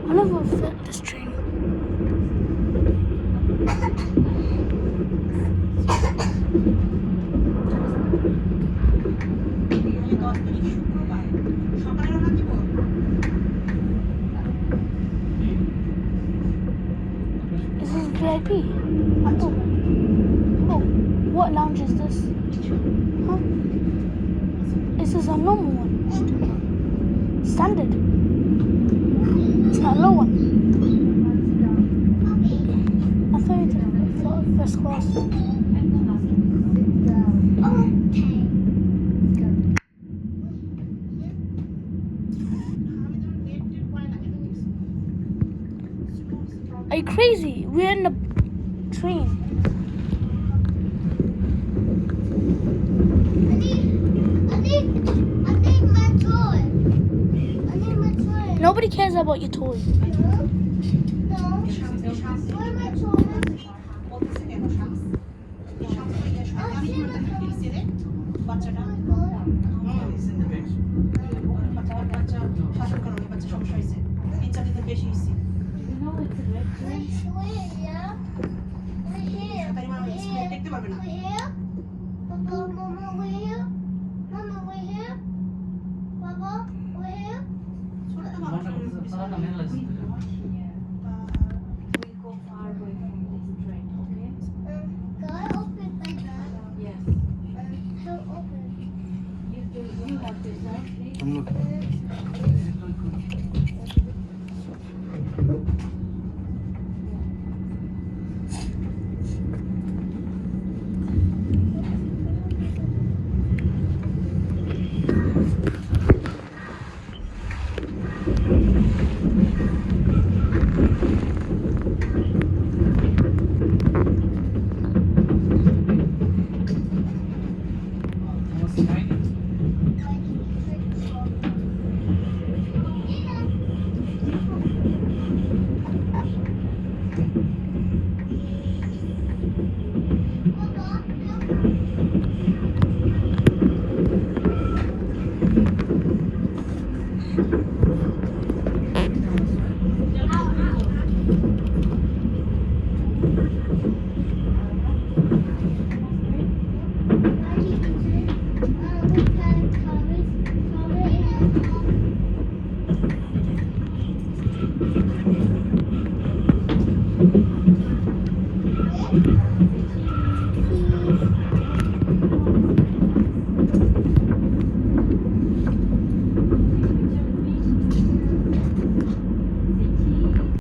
I never felt this train. Is this VIP? Oh. Oh, what lounge is this? Huh? Is this a normal one? Standard? It's not a low one. I thought it was first class. Are you crazy? We're in the train. I need my toy. Nobody cares about your toy. No. Where my toy?